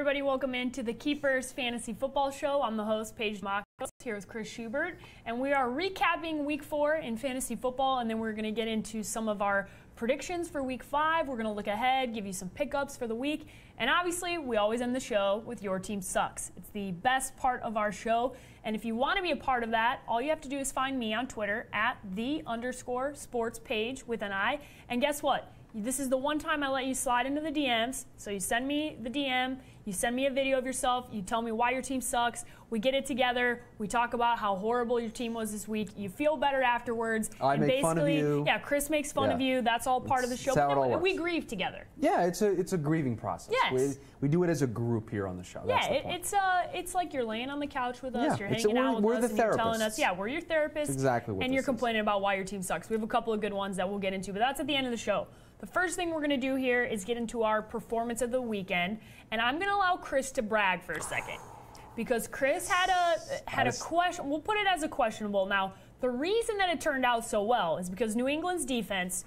everybody. Welcome into the Keepers Fantasy Football Show. I'm the host, Paige and Chris, here with Chris Schubert, and we are recapping Week 4 in fantasy football, and then we're going to get into some of our predictions for Week 5. We're going to look ahead, give you some pickups for the week, and obviously, we always end the show with Your Team Sucks. It's the best part of our show, and if you want to be a part of that, all you have to do is find me on Twitter at @the_sportspage with an I, and guess what? This is the one time I let you slide into the DMs. So you send me the DM, you send me a video of yourself, you tell me why your team sucks, we get it together, we talk about how horrible your team was this week, you feel better afterwards. I make fun of you. Yeah, Chris makes fun of you. That's all part of the show. But then we grieve together. Yeah, it's a grieving process. Yes. We do it as a group here on the show. That's the point. It's like you're laying on the couch with us, you're hanging out we're with us, the and you're telling us, we're your therapist. Exactly what and you're complaining about why your team sucks. We have a couple of good ones that we'll get into, but that's at the end of the show. The first thing we're going to do here is get into our performance of the weekend, and I'm going to allow Chris to brag for a second because Chris had a question. We'll put it as a questionable. Now, the reason that it turned out so well is because New England's defense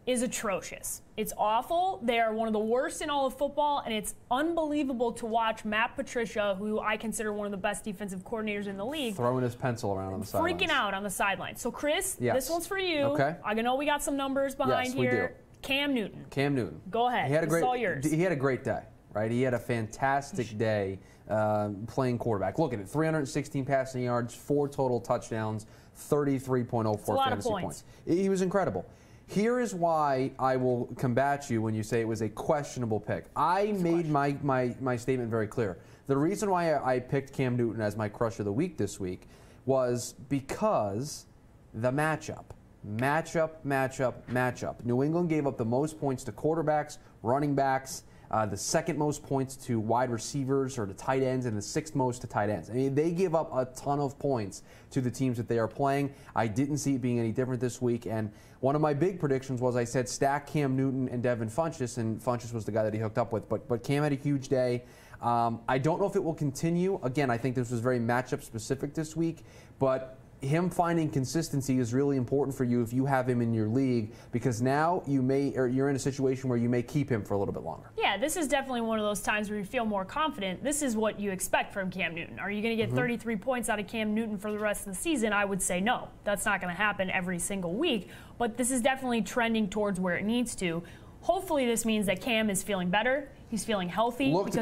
is atrocious. It's awful. They are one of the worst in all of football, and it's unbelievable to watch Matt Patricia, who I consider one of the best defensive coordinators in the league, throwing his pencil around on the sidelines. Freaking out on the sideline. So, Chris, this one's for you. Okay. I know we got some numbers behind here. We do. Cam Newton. Cam Newton. Go ahead. It's all yours. He had a great day, right? He had a fantastic day playing quarterback. Look at it, 316 passing yards, 4 total touchdowns, 33.04 fantasy points. He was incredible. Here is why I will combat you when you say it was a questionable pick. I made my statement very clear. The reason why I picked Cam Newton as my crush of the week this week was because the matchup. Matchup. New England gave up the most points to quarterbacks, running backs, the second most points to wide receivers or to tight ends, and the 6th most to tight ends. I mean, they give up a ton of points to the teams that they are playing. I didn't see it being any different this week, and one of my big predictions was I said stack Cam Newton and Devin Funchess, and Funchess was the guy that he hooked up with. But Cam had a huge day. I don't know if it will continue. Again, I think this was very matchup specific this week, but him finding consistency is really important for you if you have him in your league, because now you're in a situation where you may keep him for a little bit longer. Yeah, this is definitely one of those times where you feel more confident. This is what you expect from Cam Newton. Are you going to get 33 points out of Cam Newton for the rest of the season? I would say no. That's not going to happen every single week, but this is definitely trending towards where it needs to. Hopefully this means that Cam is feeling better. He's feeling healthy. He looked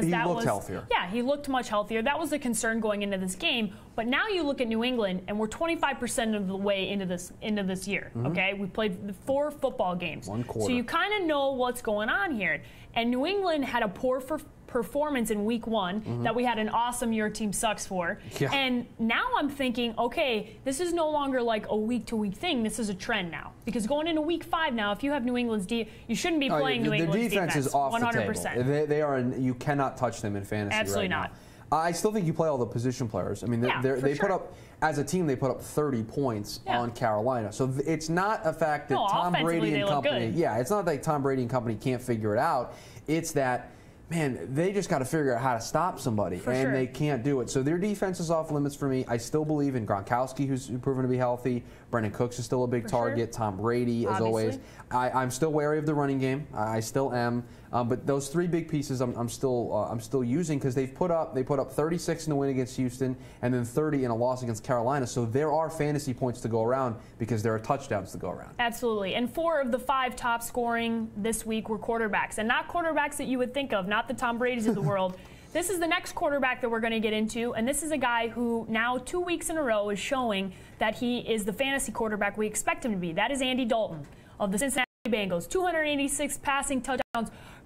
healthier. Yeah, he looked much healthier. That was the concern going into this game. But now you look at New England, and we're 25% of the way into this year. Okay, we played 4 football games. 1 quarter. So you kind of know what's going on here. And New England had a poor performance in Week 1 that we had an awesome Your Team Sucks for. Yeah. And now I'm thinking, okay, this is no longer like a week-to-week thing. This is a trend now. Because going into Week 5 now, if you have New England's you shouldn't be playing New England's defense. The defense is off 100%. the table. They are. You cannot touch them in fantasy. Absolutely right not. Now. I still think you play all the position players. I mean, they put up, as a team, they put up 30 points on Carolina. So it's not a fact that Tom Brady and company. Yeah, it's not that Tom Brady and company can't figure it out. It's that, man, they just got to figure out how to stop somebody, they can't do it. So their defense is off limits for me. I still believe in Gronkowski, who's proven to be healthy. Brendan Cooks is still a big target. Tom Brady, as always. I'm still wary of the running game. I still am. But those 3 big pieces, I'm still using because they put up 36 in the win against Houston and then 30 in a loss against Carolina. So there are fantasy points to go around because there are touchdowns to go around. Absolutely. And 4 of the 5 top scoring this week were quarterbacks, and not quarterbacks that you would think of, not the Tom Brady's of the world. This is the next quarterback that we're going to get into, and this is a guy who now 2 weeks in a row is showing that he is the fantasy quarterback we expect him to be. That is Andy Dalton of the Cincinnati Bengals. 286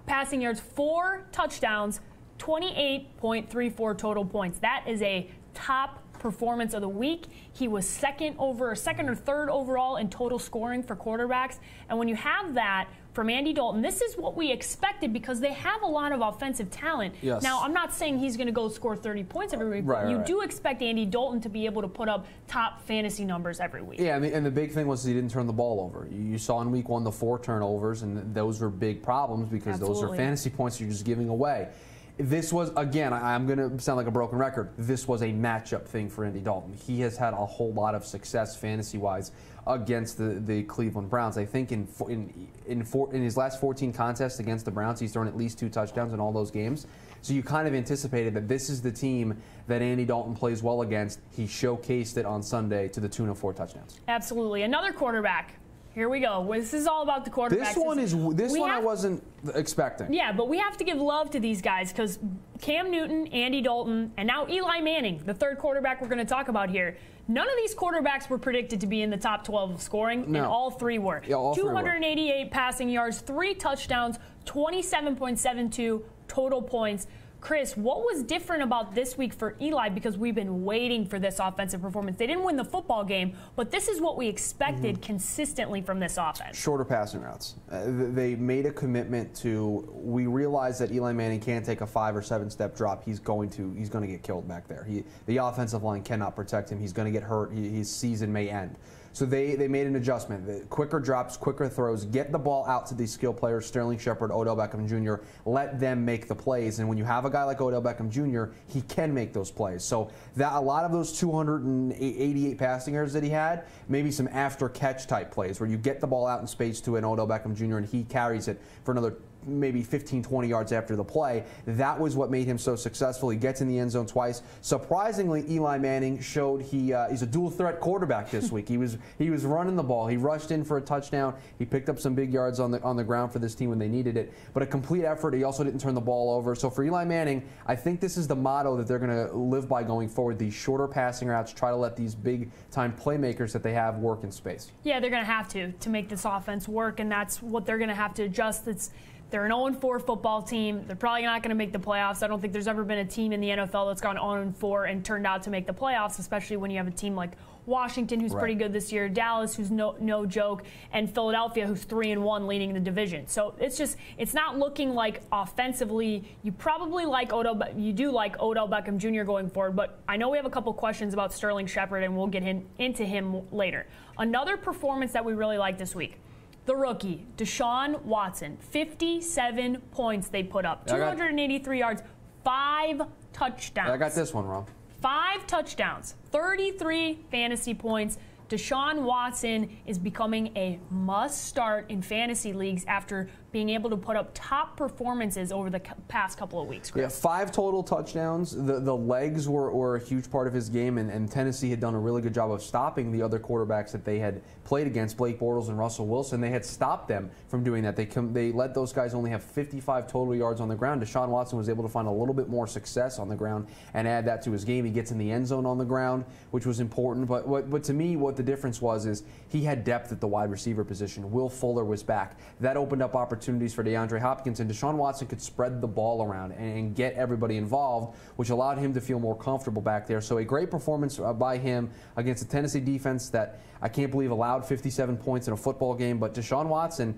passing yards, 4 touchdowns, 28.34 total points. That is a top performance of the week. He was second or third overall in total scoring for quarterbacks. And when you have that from Andy Dalton, this is what we expected because they have a lot of offensive talent. Yes. Now, I'm not saying he's going to go score 30 points every week, but you do expect Andy Dalton to be able to put up top fantasy numbers every week. Yeah, and the big thing was he didn't turn the ball over. You saw in Week 1 the 4 turnovers, and those were big problems because those are fantasy points you're just giving away. This was, again, I'm going to sound like a broken record. This was a matchup thing for Andy Dalton. He has had a whole lot of success fantasy-wise against the Cleveland Browns. I think in his last 14 contests against the Browns, he's thrown at least 2 touchdowns in all those games. So you kind of anticipated that this is the team that Andy Dalton plays well against. He showcased it on Sunday to the tune of 4 touchdowns. Absolutely. Another quarterback. Here we go. This is all about the quarterbacks. This one I wasn't expecting. Yeah, but we have to give love to these guys because Cam Newton, Andy Dalton, and now Eli Manning, the third quarterback we're going to talk about here. None of these quarterbacks were predicted to be in the top 12 of scoring, and all 3 were. Yeah, all 288 3 were. Passing yards, 3 touchdowns, 27.72 total points. Chris, what was different about this week for Eli? Because we've been waiting for this offensive performance. They didn't win the football game, but this is what we expected consistently from this offense. Shorter passing routes. They made a commitment to. We realize that Eli Manning can't take a 5 or 7 step drop. He's going to get killed back there. The offensive line cannot protect him. He's going to get hurt. His season may end. So they made an adjustment. The quicker drops, quicker throws, get the ball out to these skill players, Sterling Shepard, Odell Beckham Jr., let them make the plays. And when you have a guy like Odell Beckham Jr., he can make those plays. So that a lot of those 288 passing yards that he had, maybe some after-catch type plays where you get the ball out in space to an Odell Beckham Jr. and he carries it for another maybe 15, 20 yards after the play. That was what made him so successful. He gets in the end zone twice. Surprisingly, Eli Manning showed he's a dual threat quarterback this week. He was running the ball. He rushed in for a touchdown. He picked up some big yards on the ground for this team when they needed it. But a complete effort. He also didn't turn the ball over. So for Eli Manning, I think this is the motto that they're going to live by going forward. These shorter passing routes, try to let these big time playmakers that they have work in space. Yeah, they're going to have to make this offense work, and that's what they're going to have to adjust. They're an 0-4 football team. They're probably not going to make the playoffs. I don't think there's ever been a team in the NFL that's gone 0-4 and turned out to make the playoffs, especially when you have a team like Washington, who's pretty good this year, Dallas, who's no joke, and Philadelphia, who's 3-1 leading the division. So it's not looking like offensively you probably like Odell Beckham Jr. going forward, but I know we have a couple questions about Sterling Shepard, and we'll get into him later. Another performance that we really like this week. The rookie, Deshaun Watson, 57 points they put up, 283 yards, 5 touchdowns. I got this one wrong. 5 touchdowns, 33 fantasy points. Deshaun Watson is becoming a must-start in fantasy leagues after being able to put up top performances over the past couple of weeks, Chris. Yeah, 5 total touchdowns. The legs were a huge part of his game, and Tennessee had done a really good job of stopping the other quarterbacks that they had played against, Blake Bortles and Russell Wilson. They had stopped them from doing that. They let those guys only have 55 total yards on the ground. Deshaun Watson was able to find a little bit more success on the ground and add that to his game. He gets in the end zone on the ground, which was important. But to me, what the difference was is he had depth at the wide receiver position. Will Fuller was back. That opened up opportunities for DeAndre Hopkins, and Deshaun Watson could spread the ball around and get everybody involved, which allowed him to feel more comfortable back there. So a great performance by him against a Tennessee defense that I can't believe allowed 57 points in a football game. But Deshaun Watson,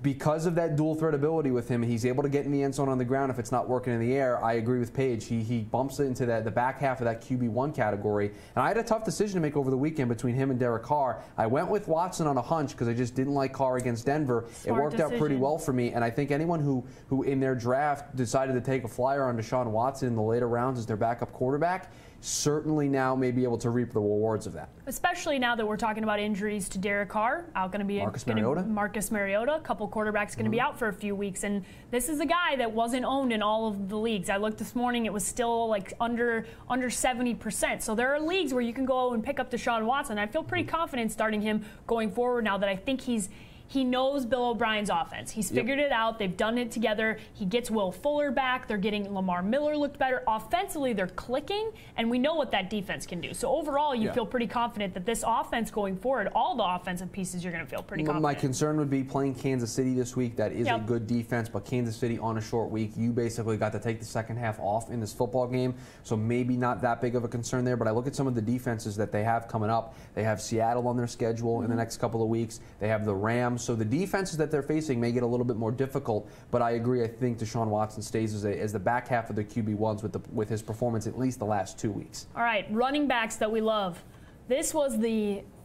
because of that dual threat ability with him, he's able to get in the end zone on the ground if it's not working in the air. I agree with Paige. He bumps into the back half of that QB1 category. And I had a tough decision to make over the weekend between him and Derek Carr. I went with Watson on a hunch because I just didn't like Carr against Denver. It worked out pretty well for me. And I think anyone who in their draft decided to take a flyer on Deshaun Watson in the later rounds as their backup quarterback certainly now may be able to reap the rewards of that. Especially now that we're talking about injuries to Derek Carr, going to be Marcus Mariota, a couple quarterbacks going to be out for a few weeks, and this is a guy that wasn't owned in all of the leagues. I looked this morning; it was still like under 70%. So there are leagues where you can go and pick up Deshaun Watson. I feel pretty confident starting him going forward now that I think he knows Bill O'Brien's offense. He's figured it out. They've done it together. He gets Will Fuller back. They're getting Lamar Miller looked better. Offensively, they're clicking, and we know what that defense can do. So overall, you feel pretty confident that this offense going forward, all the offensive pieces, you're going to feel pretty confident. My concern would be playing Kansas City this week. That is a good defense, but Kansas City on a short week, you basically got to take the second half off in this football game, so maybe not that big of a concern there. But I look at some of the defenses that they have coming up. They have Seattle on their schedule in the next couple of weeks. They have the Rams. So the defenses that they're facing may get a little bit more difficult, but I agree. I think Deshaun Watson stays as the back half of the QB1s with his performance at least the last 2 weeks. All right, running backs that we love. This was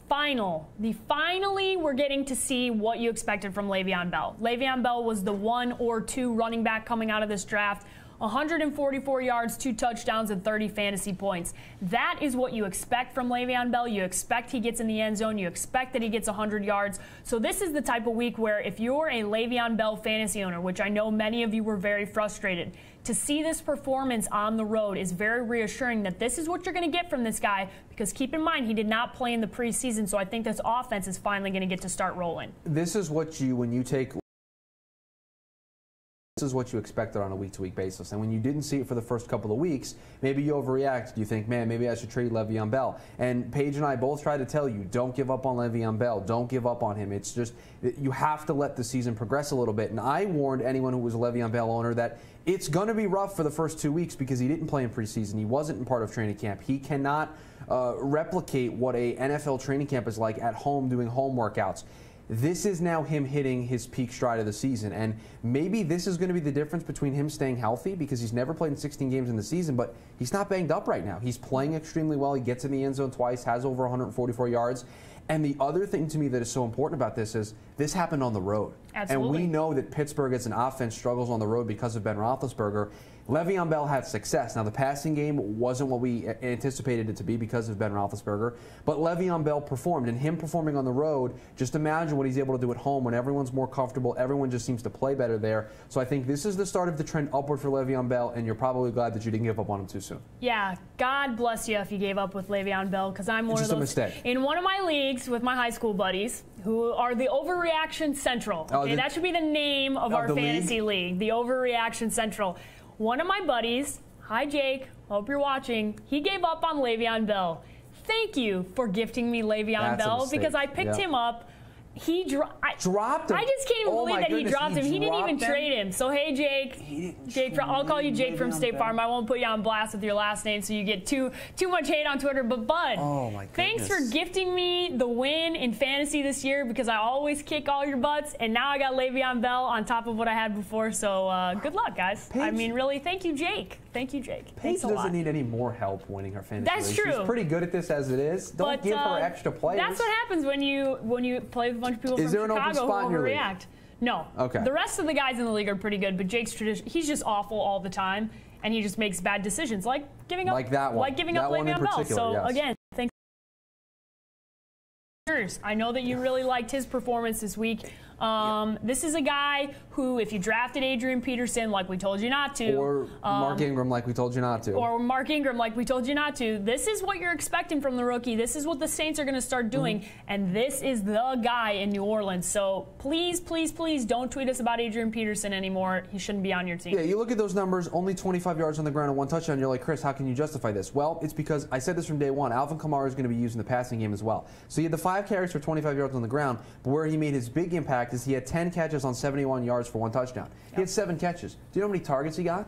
finally we're getting to see what you expected from Le'Veon Bell. Le'Veon Bell was the 1 or 2 running back coming out of this draft. 144 yards, 2 touchdowns, and 30 fantasy points. That is what you expect from Le'Veon Bell. You expect he gets in the end zone. You expect that he gets 100 yards. So this is the type of week where if you're a Le'Veon Bell fantasy owner, which I know many of you were very frustrated, to see this performance on the road is very reassuring that this is what you're going to get from this guy, because keep in mind, he did not play in the preseason, so I think this offense is finally going to get to start rolling. This is what this is what you expected on a week-to-week basis. And when you didn't see it for the first couple of weeks, maybe you overreacted. You think, man, maybe I should trade Le'Veon Bell. And Paige and I both try to tell you, don't give up on Le'Veon Bell. Don't give up on him. It's just, you have to let the season progress a little bit. And I warned anyone who was a Le'Veon Bell owner that it's going to be rough for the first 2 weeks because he didn't play in preseason. He wasn't part of training camp. He cannot replicate what a NFL training camp is like at home doing home workouts. This is now him hitting his peak stride of the season, and maybe this is going to be the difference between him staying healthy, because he's never played in 16 games in the season, but he's not banged up right now. He's playing extremely well. He gets in the end zone twice, has over 144 yards. And the other thing to me that is so important about this is this happened on the road. Absolutely. And we know that Pittsburgh as an offense struggles on the road because of Ben Roethlisberger. Le'Veon Bell had success. Now, the passing game wasn't what we anticipated it to be because of Ben Roethlisberger, but Le'Veon Bell performed, and him performing on the road, just imagine what he's able to do at home when everyone's more comfortable, everyone just seems to play better there. So I think this is the start of the trend upward for Le'Veon Bell, and you're probably glad that you didn't give up on him too soon. Yeah, God bless you if you gave up with Le'Veon Bell, because I'm one of those. It's just a mistake. In one of my leagues with my high school buddies, who are the Overreaction Central. Okay, that should be the name of our fantasy league, the Overreaction Central. One of my buddies, hi Jake, hope you're watching, he gave up on Le'Veon Bell. Thank you for gifting me Le'Veon Bell, because I picked him up. He dropped him. I just can't even believe that he dropped him. He didn't even trade him. So hey Jake, I'll call you Jake from State Farm. I won't put you on blast with your last name so you get too much hate on Twitter. But bud, thanks for gifting me the win in fantasy this year, because I always kick all your butts, and now I got Le'Veon Bell on top of what I had before. So good luck, guys. Paige, I mean, really, thank you, Jake. Thank you, Jake. Paige doesn't need any more help winning her fantasy league. That's true. She's pretty good at this as it is. Don't give her extra players. That's what happens when you play with a bunch of people from Chicago who overreact. No. Okay. The rest of the guys in the league are pretty good, but Jake's he's just awful all the time, and he just makes bad decisions, like giving up Le'Veon Bell. So again, thanks. I know that you really liked his performance this week. This is a guy who, if you drafted Adrian Peterson like we told you not to, or Mark Ingram like we told you not to, this is what you're expecting from the rookie. This is what the Saints are going to start doing, and this is the guy in New Orleans. So please, please, please don't tweet us about Adrian Peterson anymore. He shouldn't be on your team. Yeah, you look at those numbers, only 25 yards on the ground and 1 touchdown. You're like, Chris, how can you justify this? Well, it's because I said this from day one. Alvin Kamara is going to be used in the passing game as well. So he had the 5 carries for 25 yards on the ground, but where he made his big impact is he had 10 catches on 71 yards for 1 touchdown. He had 7 catches. Do you know how many targets he got?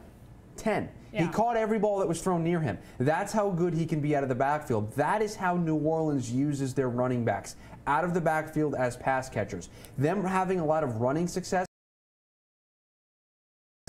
10. He caught every ball that was thrown near him. That's how good he can be out of the backfield. That is how New Orleans uses their running backs, out of the backfield as pass catchers. Them having a lot of running success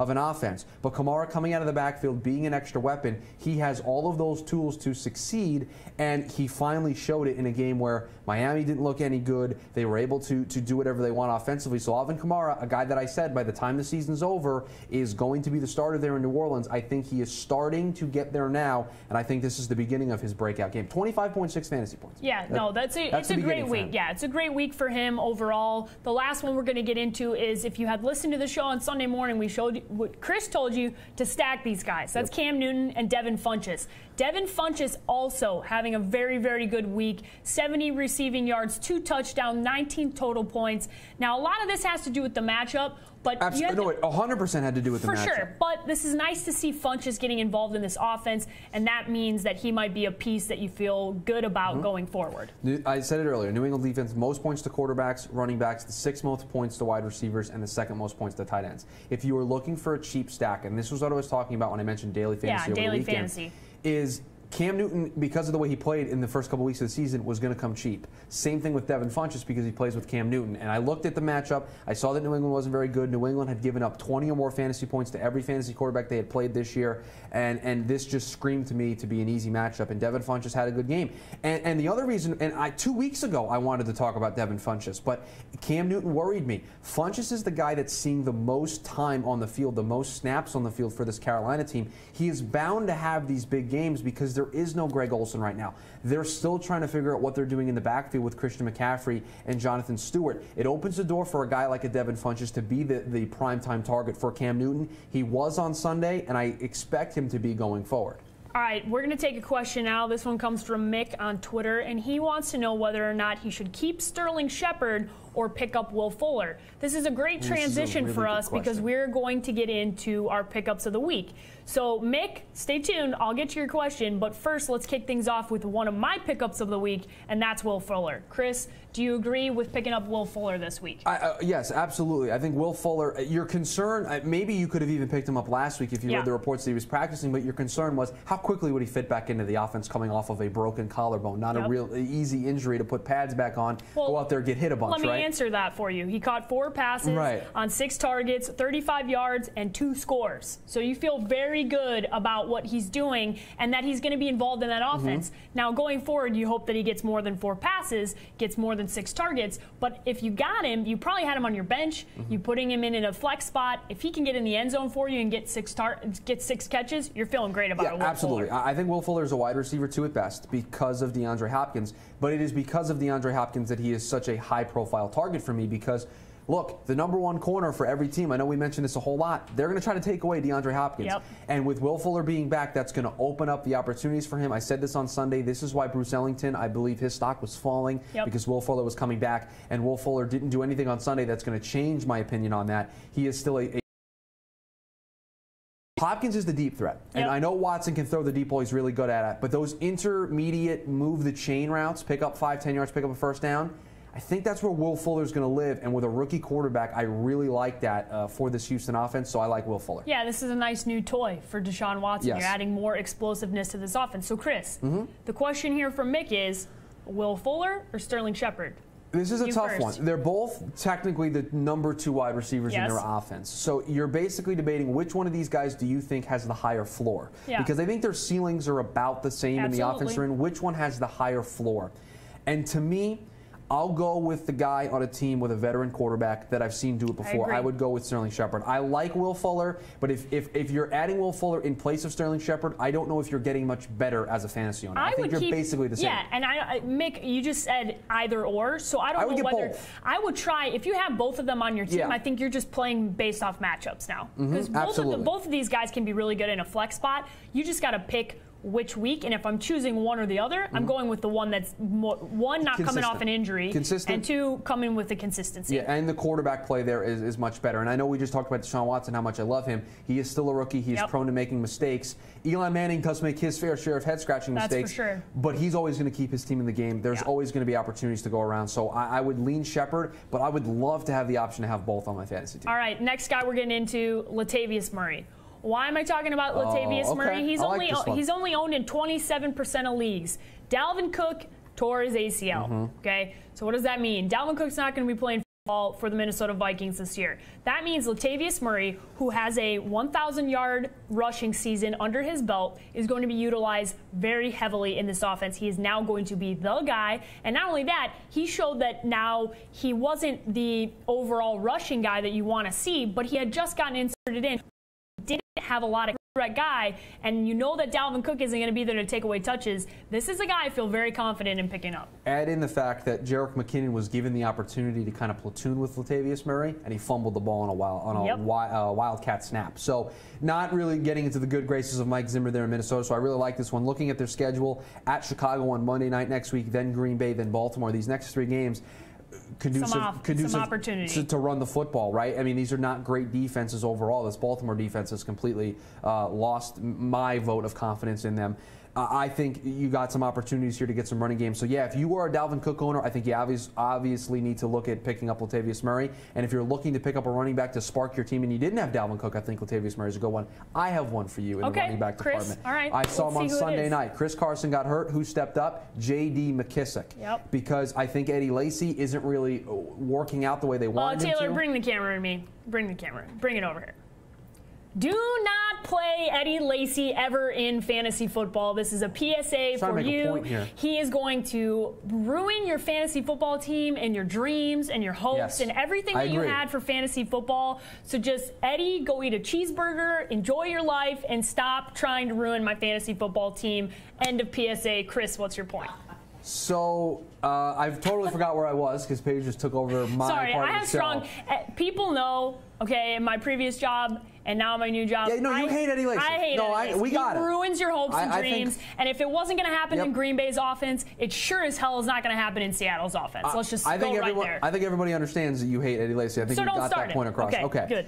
of an offense. But Kamara coming out of the backfield, being an extra weapon, he has all of those tools to succeed, and he finally showed it in a game where Miami didn't look any good. They were able to do whatever they want offensively. So Alvin Kamara, a guy that I said by the time the season's over is going to be the starter there in New Orleans, I think he is starting to get there now, and I think this is the beginning of his breakout game. 25.6 fantasy points. Yeah, it's a great week. Yeah, it's a great week for him overall. The last one we're going to get into is, if you had listened to the show on Sunday morning, we showed you what Chris told you to stack these guys. That's Cam Newton and Devin Funchess. Devin Funchess also having a very, very good week. 70 receiving yards, 2 touchdowns, 19 total points. Now, a lot of this has to do with the matchup. But absolutely, it 100% had to do with the matchup. For sure, but this is nice to see Funchess getting involved in this offense, and that means that he might be a piece that you feel good about going forward. I said it earlier, New England defense, most points to quarterbacks, running backs, the 6th most points to wide receivers, and the 2nd most points to tight ends. If you were looking for a cheap stack, and this was what I was talking about when I mentioned daily fantasy over the weekend, is Cam Newton, because of the way he played in the first couple weeks of the season, was going to come cheap. Same thing with Devin Funchess because he plays with Cam Newton. And I looked at the matchup. I saw that New England wasn't very good. New England had given up 20 or more fantasy points to every fantasy quarterback they had played this year. And this just screamed to me to be an easy matchup. And Devin Funchess had a good game. And the other reason, 2 weeks ago I wanted to talk about Devin Funchess, but Cam Newton worried me. Funchess is the guy that's seeing the most time on the field, the most snaps on the field for this Carolina team. He is bound to have these big games because there is no Greg Olsen right now. They're still trying to figure out what they're doing in the backfield with Christian McCaffrey and Jonathan Stewart. It opens the door for a guy like a Devin Funchess to be the primetime target for Cam Newton. He was on Sunday, and I expect him to be going forward. All right, we're going to take a question now. This one comes from Mick on Twitter, and he wants to know whether or not he should keep Sterling Shepard or pick up Will Fuller. This is a great transition for us because we're going to get into our pickups of the week. So, Mick, stay tuned. I'll get to your question, but first, let's kick things off with one of my pickups of the week, and that's Will Fuller. Chris, do you agree with picking up Will Fuller this week? Yes, absolutely. I think Will Fuller, your concern, maybe you could have even picked him up last week if you read the reports that he was practicing, but your concern was how quickly would he fit back into the offense coming off of a broken collarbone? Not a real easy injury to put pads back on, go out there, get hit a bunch, right? Let me answer that for you. He caught 4 passes on 6 targets, 35 yards, and 2 scores. So you feel very good about what he's doing and that he's going to be involved in that offense. Now, going forward, you hope that he gets more than 4 passes, gets more than 6 targets. But if you got him, you probably had him on your bench. You putting him in a flex spot. If he can get in the end zone for you and get 6 catches, you're feeling great about it. Absolutely. I think Will Fuller is a wide receiver 2 at best because of DeAndre Hopkins. But it is because of DeAndre Hopkins that he is such a high-profile target for me because, look, the #1 corner for every team, I know we mentioned this a whole lot, they're going to try to take away DeAndre Hopkins. And with Will Fuller being back, that's going to open up the opportunities for him. I said this on Sunday. This is why Bruce Ellington, I believe his stock was falling because Will Fuller was coming back, and Will Fuller didn't do anything on Sunday that's going to change my opinion on that. He is still Hopkins is the deep threat. And I know Watson can throw the deep ball. He's really good at it. But those intermediate move-the-chain routes, pick up 5, 10 yards, pick up a first down, I think that's where Will Fuller is going to live. And with a rookie quarterback, I really like that for this Houston offense. So I like Will Fuller. Yeah, this is a nice new toy for Deshaun Watson. You're adding more explosiveness to this offense. So, Chris, the question here from Mick is, Will Fuller or Sterling Shepard? This is a tough one. They're both technically the #2 wide receivers in their offense. So you're basically debating which one of these guys do you think has the higher floor? Because I think their ceilings are about the same in the offense they're in. Which one has the higher floor? And to me, I'll go with the guy on a team with a veteran quarterback that I've seen do it before. I would go with Sterling Shepard. I like Will Fuller, but if you're adding Will Fuller in place of Sterling Shepard, I don't know if you're getting much better as a fantasy owner. I think you're basically the same. Yeah, and Mick, you just said either or, so I don't know whether I would try. If you have both of them on your team, I think you're just playing based off matchups now. Because both of these guys can be really good in a flex spot. You just got to pick which week, and if I'm choosing one or the other, I'm going with the one that's not coming off an injury, and 2 coming with the consistency. Yeah, and the quarterback play there is much better. And I know we just talked about Deshaun Watson, how much I love him. He is still a rookie. He is prone to making mistakes. Eli Manning does make his fair share of head-scratching mistakes, for sure. But he's always going to keep his team in the game. There's always going to be opportunities to go around. So I would lean Shepard, but I would love to have the option to have both on my fantasy team. All right, next guy we're getting into, Latavius Murray. Why am I talking about Latavius Murray? He's only owned in 27% of leagues. Dalvin Cook tore his ACL. Okay, so what does that mean? Dalvin Cook's not going to be playing football for the Minnesota Vikings this year. That means Latavius Murray, who has a 1,000-yard rushing season under his belt, is going to be utilized very heavily in this offense. He is now going to be the guy. And not only that, he showed that now he wasn't the overall rushing guy that you want to see, but he had just gotten inserted in. Didn't have a lot of threat guy, and you know that Dalvin Cook isn't going to be there to take away touches. This is a guy I feel very confident in picking up. Add in the fact that Jerick McKinnon was given the opportunity to kind of platoon with Latavius Murray, and he fumbled the ball on a wildcat snap. So not really getting into the good graces of Mike Zimmer there in Minnesota, so I really like this one. Looking at their schedule, at Chicago on Monday night next week, then Green Bay, then Baltimore. These next 3 games, conducive opportunity to run the football, right? I mean, these are not great defenses overall. This Baltimore defense has completely lost my vote of confidence in them. I think you got some opportunities here to get some running games. So, yeah, if you were a Dalvin Cook owner, I think you obviously need to look at picking up Latavius Murray. And if you're looking to pick up a running back to spark your team and you didn't have Dalvin Cook, I think Latavius Murray is a good one. I have one for you in the running back department. All right. I saw him on Sunday night. Chris Carson got hurt. Who stepped up? J.D. McKissick. Yep. Because I think Eddie Lacy isn't really working out the way they want him to. Taylor, bring the camera to me. Bring the camera. Bring it over here. Do not play Eddie Lacy ever in fantasy football. This is a PSA for you. He is going to ruin your fantasy football team and your dreams and your hopes and everything that you had for fantasy football. So just, Eddie, go eat a cheeseburger, enjoy your life, and stop trying to ruin my fantasy football team. End of PSA. Chris, what's your point? So, I've totally forgot where I was because Paige just took over my part of the show. Sorry, I have strong... people know, okay, in my previous job and now my new job... Yeah, no, you hate Eddie Lacy. I hate Eddie Lacy. We got it. He ruins your hopes and dreams. And if it wasn't going to happen in Green Bay's offense, it sure as hell is not going to happen in Seattle's offense. Let's just go right there. I think everybody understands that you hate Eddie Lacy. I think you got that point across. Okay, good.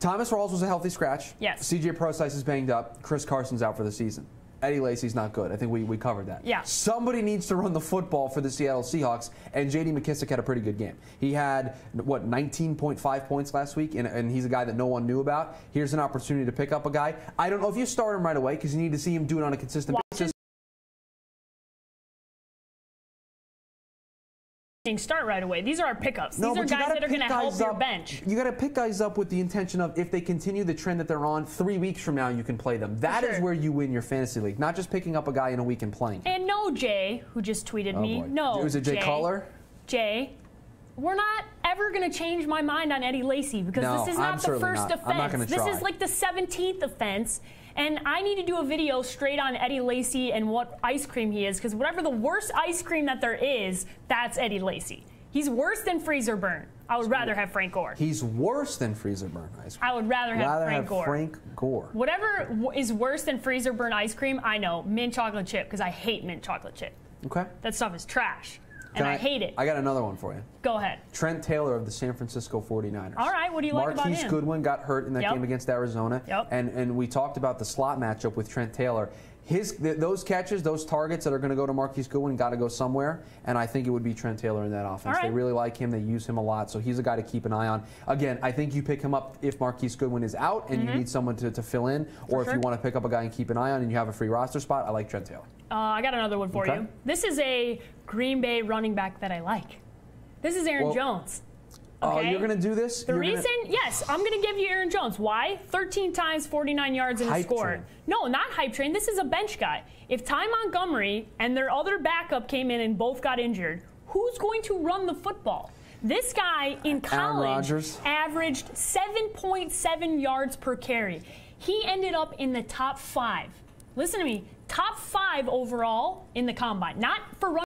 Thomas Rawls was a healthy scratch. Yes. C.J. Prosise is banged up. Chris Carson's out for the season. Eddie Lacy's not good. I think we covered that. Yeah. Somebody needs to run the football for the Seattle Seahawks, and J.D. McKissick had a pretty good game. He had, 19.5 points last week, and he's a guy that no one knew about. Here's an opportunity to pick up a guy. I don't know if you start him right away because you need to see him do it on a consistent basis. Start right away. These are our pickups. These are guys that are going to help your bench. You got to pick guys up with the intention of if they continue the trend that they're on, 3 weeks from now you can play them. That is where you win your fantasy league, not just picking up a guy in a week and playing. And no, Jay, who just tweeted me. No, was it Jay Caller? Jay, we're not ever going to change my mind on Eddie Lacy because this is not the first offense. I'm not going to try. This is like the 17th offense. And I need to do a video straight on Eddie Lacy and what ice cream he is, because whatever the worst ice cream that there is, that's Eddie Lacy. He's worse than Freezer Burn. I would rather have Frank Gore. He's worse than Freezer Burn ice cream. I would rather have Frank Gore. Gore. Whatever is worse than Freezer Burn ice cream, I know. Mint chocolate chip, because I hate mint chocolate chip. Okay. That stuff is trash. And I hate it. I got another one for you. Go ahead. Trent Taylor of the San Francisco 49ers. All right, what do you like about him? Marquise Goodwin got hurt in that game against Arizona. And we talked about the slot matchup with Trent Taylor. Those catches, those targets that are going to go to Marquise Goodwin got to go somewhere, and I think it would be Trent Taylor in that offense. They really like him. They use him a lot, so he's a guy to keep an eye on. Again, I think you pick him up if Marquise Goodwin is out and you need someone to fill in, or if you want to pick up a guy and keep an eye on and you have a free roster spot, I like Trent Taylor. I got another one for you. This is a Green Bay running back that I like. This is Aaron Jones. Okay. You're going to do this? Yes, I'm going to give you Aaron Jones. Why? 13 times, 49 yards, and a score. No, not hype train. This is a bench guy. If Ty Montgomery and their other backup came in and both got injured, who's going to run the football? This guy in college averaged 7.7 yards per carry. He ended up in the top 5. Listen to me. Top 5 overall in the combine. Not for running.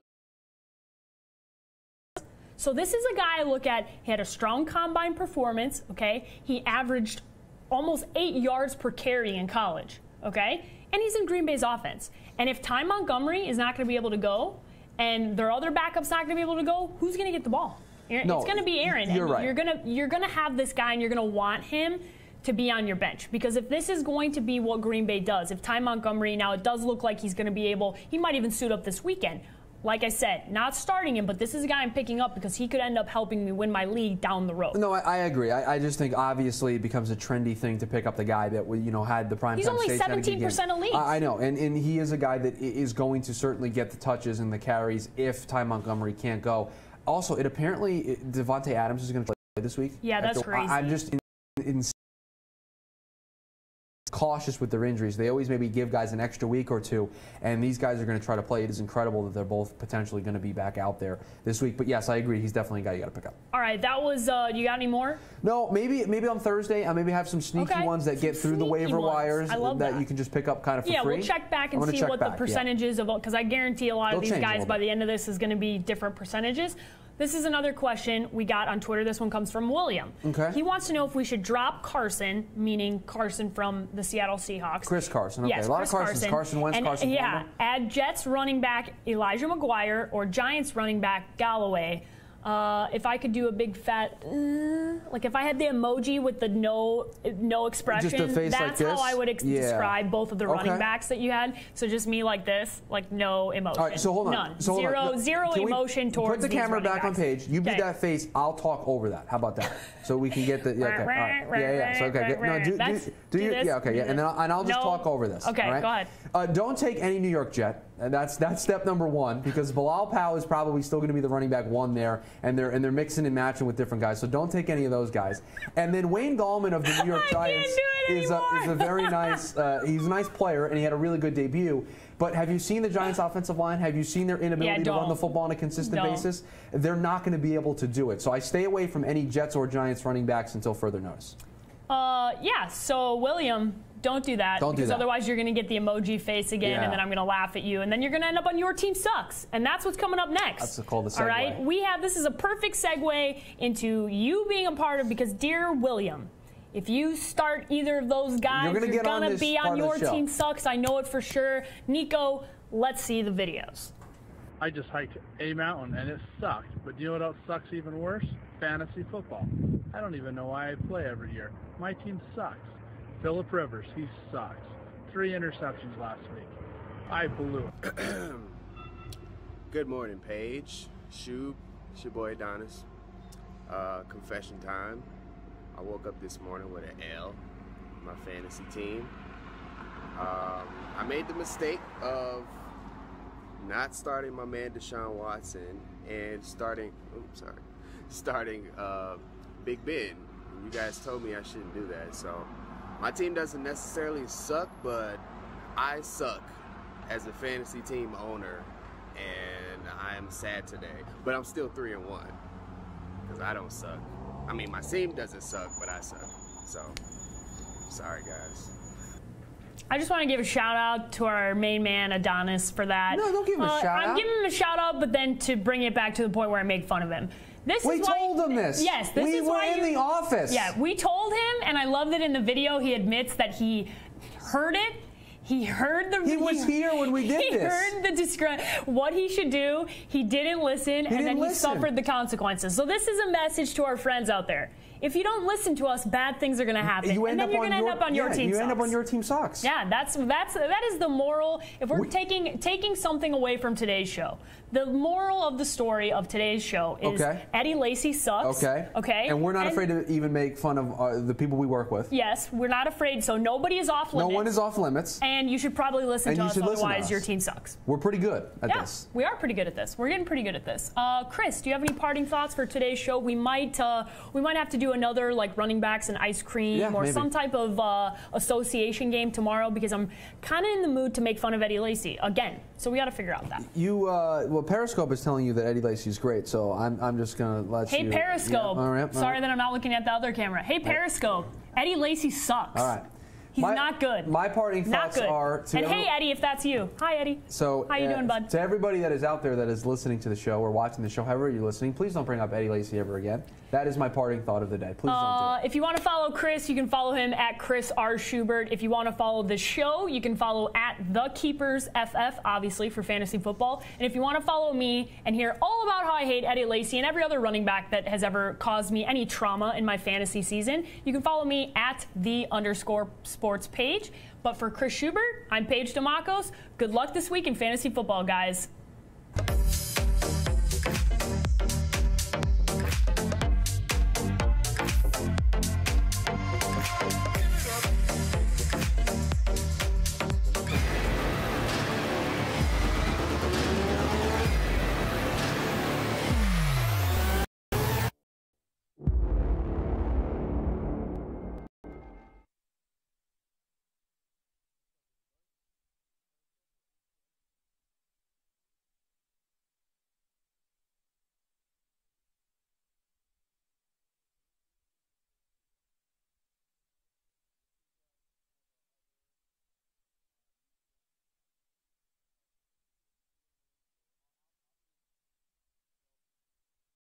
So this is a guy I look at. He had a strong combine performance, okay? He averaged almost 8 yards per carry in college, okay? And he's in Green Bay's offense. And if Ty Montgomery is not going to be able to go and their other backup's not going to be able to go, who's going to get the ball? It's going to be Aaron. You're right. You're going to have this guy and you're going to want him to be on your bench. Because if this is going to be what Green Bay does, if Ty Montgomery, now it does look like he's going to be able, he might even suit up this weekend. Like I said, not starting him, but this is a guy I'm picking up because he could end up helping me win my league down the road. No, I agree. I just think obviously it becomes a trendy thing to pick up the guy that had the prime time stage. He's only 17% of leagues. I know, and he is a guy that is going to certainly get the touches and the carries if Ty Montgomery can't go. Also, apparently Devontae Adams is going to play this week. Yeah, that's crazy. I'm just cautious with their injuries. They always maybe give guys an extra week or two, and these guys are going to try to play. It is incredible that they're both potentially going to be back out there this week. But yes, I agree. He's definitely a guy you got to pick up. All right, that was. You got any more? No, maybe on Thursday. I maybe have some sneaky ones that get through the waiver wires that you can just pick up kind of for free. Yeah, we'll check back and see what the percentages of, because I guarantee a lot of these guys by the end of this is going to be different percentages. This is another question we got on Twitter. This one comes from William. Okay. He wants to know if we should drop Carson, meaning Carson from the Seattle Seahawks. Chris Carson. Okay. Yes, a lot of Carsons. Carson Wentz, Carson Palmer. Add Jets running back Elijah McGuire or Giants running back Galloway. If I could do a big fat, like if I had the emoji with the no expression, just a face that's like how I would describe both of the running backs that you had. So just me like this, like no emotion. All right, so hold on. None. So Zero emotion towards put the camera back backs. on Paige. You be that face. I'll talk over that. How about that? So we can get the okay. All right. Yeah. So okay. No, do you? Yeah. Okay. Yeah. And I'll just talk over this. Okay. All right? Go ahead. Don't take any New York Jet. And that's step number one, because Bilal Powell is probably still going to be the running back one there, and they're mixing and matching with different guys. So don't take any of those guys. And then Wayne Gallman of the New York Giants is a very nice. He's a nice player, and he had a really good debut. But have you seen the Giants' offensive line? Have you seen their inability to run the football on a consistent basis? They're not going to be able to do it. So I stay away from any Jets or Giants running backs until further notice. Yeah. So William. Don't do that. Don't do that. Because otherwise you're going to get the emoji face again, and then I'm going to laugh at you, and then you're going to end up on Your Team Sucks. And that's what's coming up next. That's called the segue. All right? This is a perfect segue into you being a part of, because dear William, if you start either of those guys, you're going to be on Your Team Sucks. I know it for sure. Nico, let's see the videos. I just hiked a mountain, and it sucked. But do you know what else sucks even worse? Fantasy football. I don't even know why I play every year. My team sucks. Phillip Rivers, he sucks. 3 interceptions last week. I blew it. Good morning, Paige, Shub, it's your boy Adonis. Confession time. I woke up this morning with an L, my fantasy team. I made the mistake of not starting my man Deshaun Watson and starting Big Ben. You guys told me I shouldn't do that, so my team doesn't necessarily suck, but I suck as a fantasy team owner, and I am sad today. But I'm still 3-1 because I don't suck. I mean, my team doesn't suck, but I suck. So, sorry, guys. I just want to give a shout out to our main man Adonis for that. No, don't give him a shout out. I'm giving him a shout out, but then to bring it back to the point where I make fun of him. We told him this. Yes, we were in the office. Yeah, we told him, and I love that in the video he admits that he heard it. He heard the. He was here when we did this. He heard what he should do. He didn't listen, and then he suffered the consequences. So this is a message to our friends out there. If you don't listen to us, bad things are going to happen, and then you're going to end up on Your Team Sucks. You end up on Your Team Sucks. Yeah, that is the moral. If we're taking something away from today's show, the moral of the story of today's show is Eddie Lacy sucks. Okay. And we're not afraid to even make fun of the people we work with. Yes, we're not afraid. So nobody is off limits. No one is off limits. And you should probably listen to us. Otherwise, Your team sucks. We're pretty good at this. We are pretty good at this. We're getting pretty good at this. Chris, do you have any parting thoughts for today's show? We might have to do another like running backs and ice cream or some type of association game tomorrow, because I'm kind of in the mood to make fun of Eddie Lacy again. So we got to figure out that. Well, Periscope is telling you that Eddie Lacy is great, so I'm just gonna let you. Hey Periscope. Yeah, all right. Sorry that I'm not looking at the other camera. Hey Periscope. Eddie Lacy sucks. All right. He's not good. My parting thoughts are to hey Eddie, if that's you. Hi Eddie. So how you doing, bud? To everybody that is out there that is listening to the show or watching the show, however you're listening, please don't bring up Eddie Lacy ever again. That is my parting thought of the day. Please don't do it. If you want to follow Chris, you can follow him at Chris R. Schubert. If you want to follow the show, you can follow at The Keepers FF, obviously for fantasy football. And if you want to follow me and hear all about how I hate Eddie Lacy and every other running back that has ever caused me any trauma in my fantasy season, you can follow me at _sports page. But for Chris Schubert, I'm Paige DeMacos. Good luck this week in fantasy football, guys.